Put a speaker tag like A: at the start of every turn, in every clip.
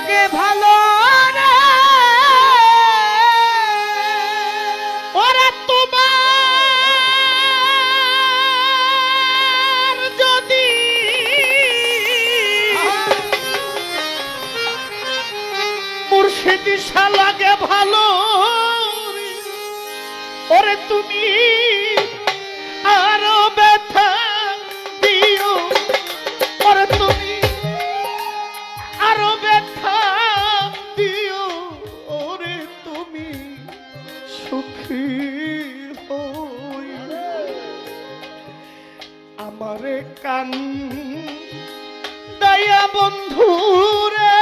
A: লাগে ভালো রে ওরে তোমার যদি মুর্শিদ শাহ লাগে ভালো ওরে তুমি আরো ব্যথা দিও ওরে তুমি আরো ব্যথা দিও ওরে তুমি সুখী হই আমারে কান দয়া বন্ধুরে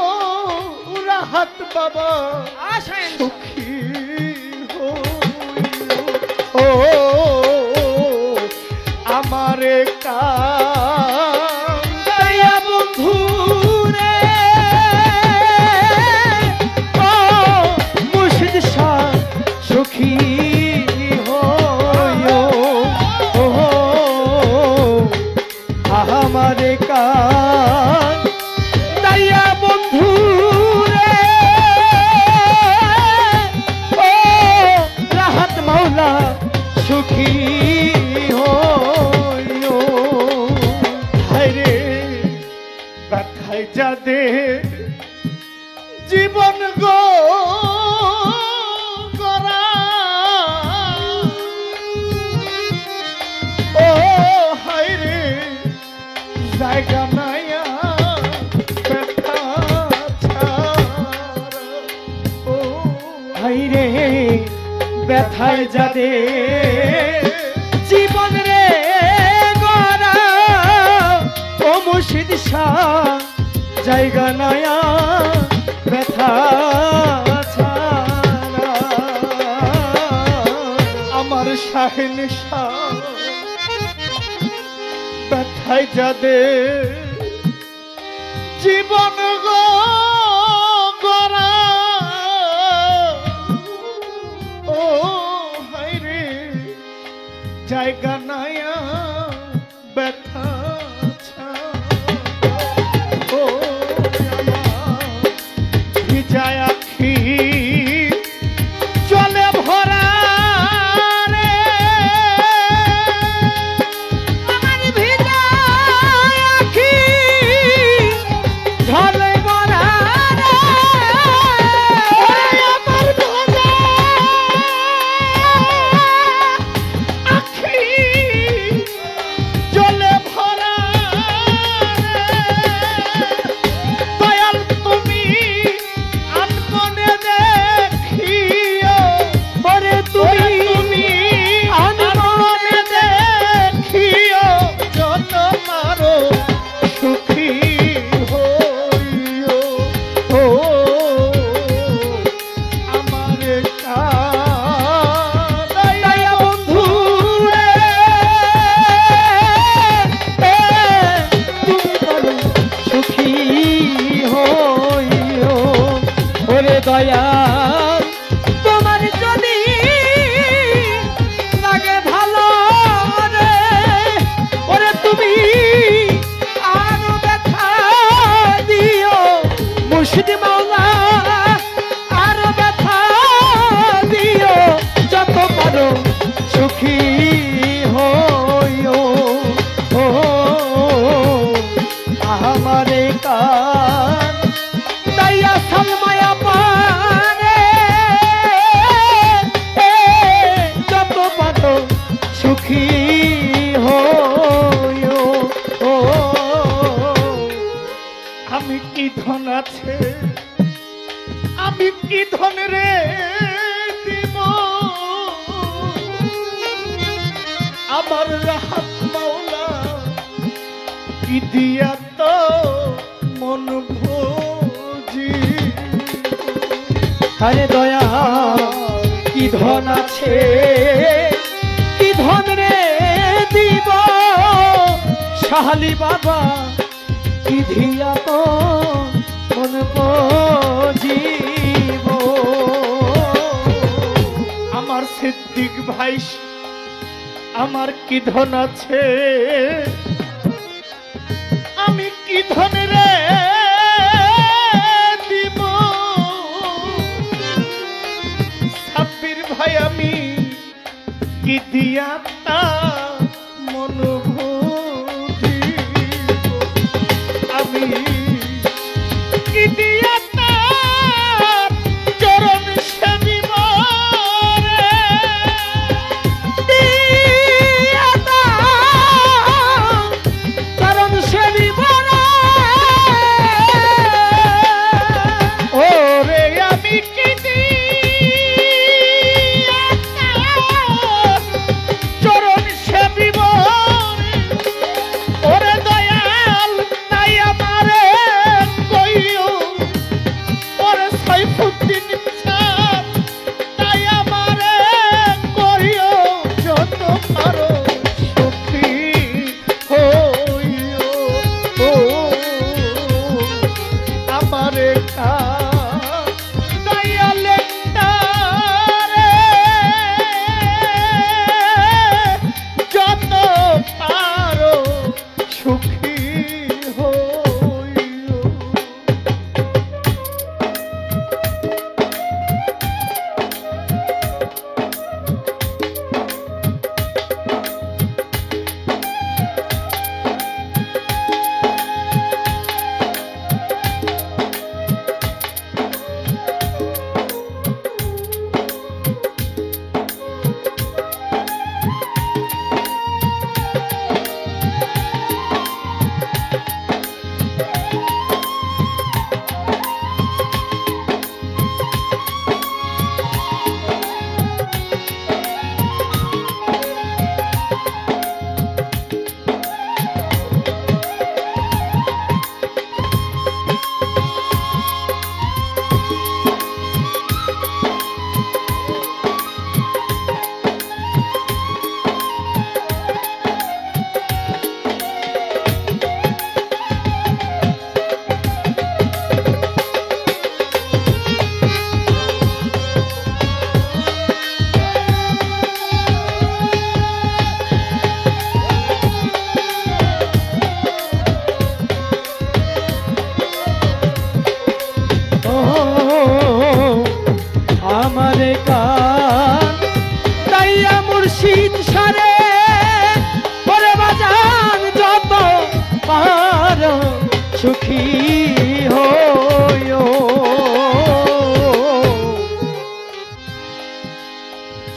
A: ও রাহাত বাবা সুখী ও আমারে কায়া বন্ধু রে ও মুর্শিদ শাহ সুখী হইও ও আমারে কায়া বন্ধু রে ও রাহাত মাওলা সুখী হইও হায়রে ব্যথায় যাদের জীবন গো করা ও হায়রে জায়গা নাইয়া ব্যথা ছাড়া ও হায়রে ব্যথায় যাদের জীবন রে গড়া ও মুর্শিদ শাহ জায়গা নয়া ব্যথা ছাড়া আমার শাহিন শাহ ব্যথায় যাদের জীবন গো গড়া ও হায়রে জায়গা নায়া ব্যথা ও আমার ভিজায় আখি চলে ভরা রে আমার ভিজায় আখি ঝলে ভরা রে আমার ভিজায় আখি জলে ভরা দয়াল তুমি আনমনে দেখিও ওরে তুমি আনমনে দেখিও যত পারো সুখী হইও ও আমারে দয়া বন্ধু রে তুমি বলো সুখী হইও ওরে দয়া তোমার যদি লাগে ভালো রে ওরে তুমি আরো ব্যথা দিও মুর্শিদ মাওলা আরো ব্যথা দিও যত পারো সুখী হইও ও আমারে কান দয়া সালমায়া পারে যত পারো সুখী হইও ও আমি কি ধন আছে আমি কি ধন রে দিব আমার রাহাত মাওলা কি দিয়া তো মন ভোজি আরে দয়া কি ধন আছে কি ধন রে দিব শাহালি বাবা কি ধিয়া তো মন জীব আমার সিদ্দিক ভাই আমার কি ধন আছে, আমি কি ধন রে দিব সাব্বির ভাই, আমি কি দিয়া তা মনোভূতি, আমি কি দিয়া তার চরণ সেবিব রে, দিয়া তার চরণ সেবিব রে, ও রে আমি কি দিয়া তার চরণ সেবিব রে, ওরে দয়াল তাই আমারে কইও, ওরে সাইফুদ্দিন ছাড় তাই আমারে কইও, যত পারো সুখী হইও, ও আমারে দয়ালে তারে যত পারো সুখী হইও। আমারে কান তাইয়া মুর্শিদ সারে, ওরে বাজান যত পারো সুখী হইও,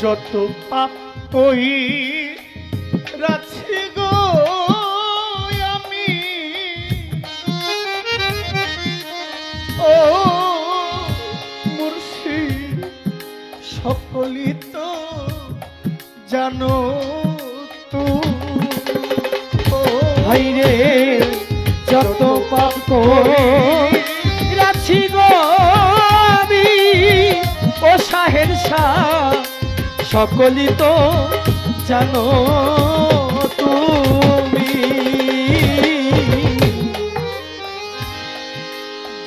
A: যত পাপ কই রাছি গো আমি, ও মুর্শিদ সকলই তো জানো ভাই রে, যত পাপ করেছি গো আমি, ও শাহের শাহ সকলই তো জানো তুমি,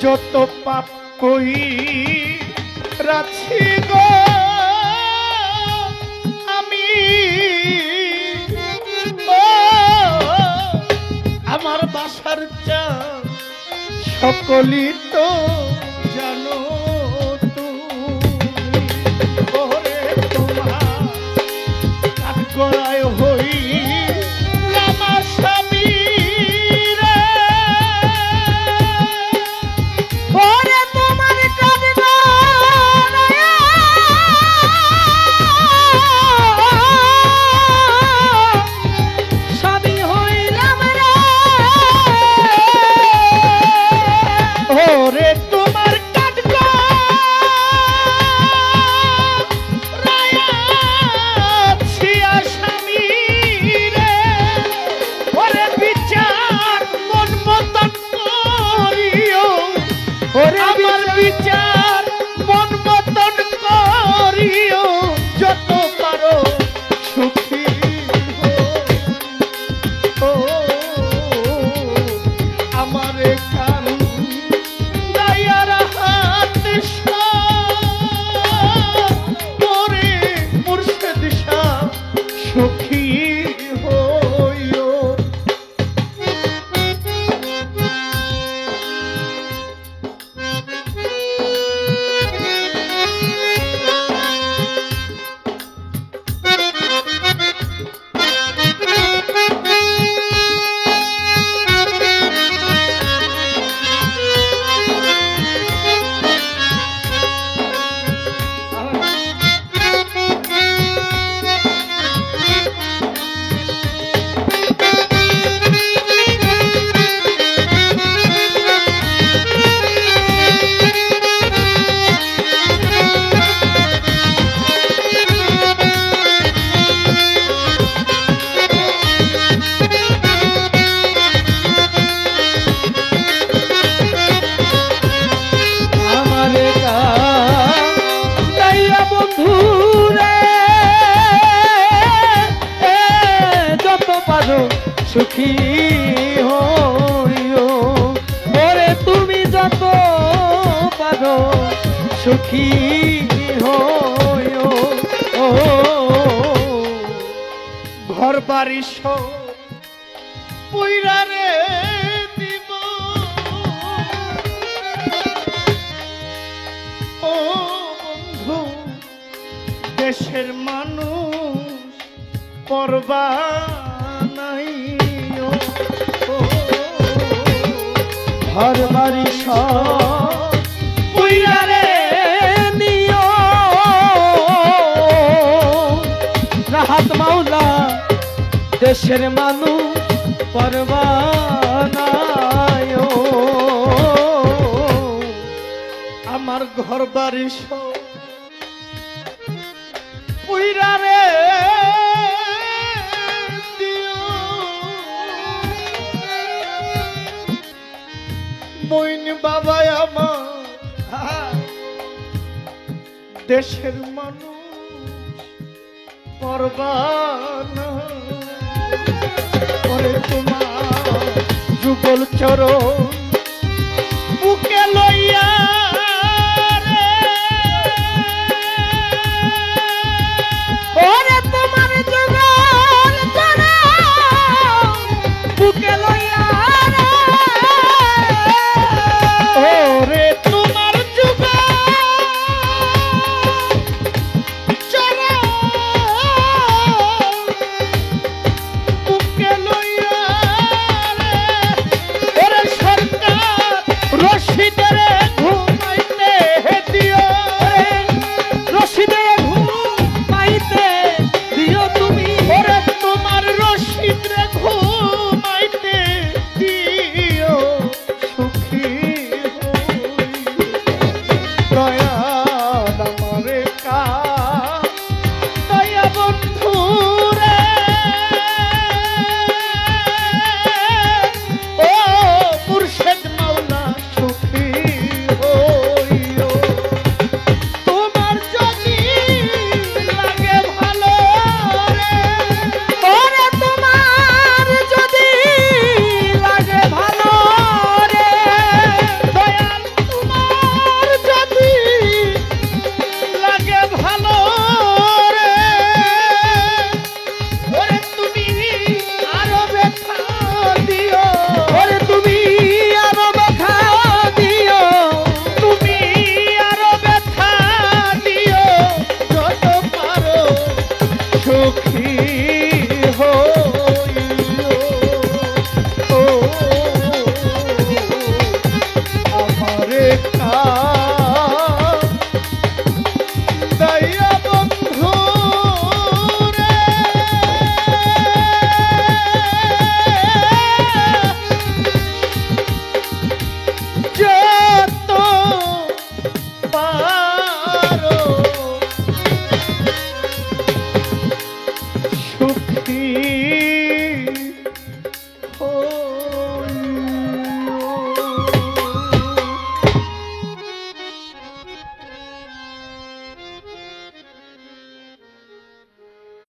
A: যত পাপ করেছি গো আমি, ও আমার বাসার চাঁদ সকলই তো জানো তুমি, ওরে তোমার কাঠ গড়ায় হই আমার স্বামী রে, ওরে তোমার কাঠ গড়ায় স্বামী হইলাম রে, ওরে
B: সুখী হইও। ওরে তুমি যত পারো সুখী হইও। ও
A: ঘর বাড়ি সব পুইরা রে দিব ও বন্ধু দেশের মানুষ পরবা নাই ও
B: ঘর বাড়ি সব পুইরা রে নিও। রাহাত মাওলা দেশের মানুষ পরবানায়।
A: আমার ঘর বাড়ি সব পুইরা রে দিও মইন বাবা আমার দেশের মানুষ পরবানা করে তোমার যুগল চরণ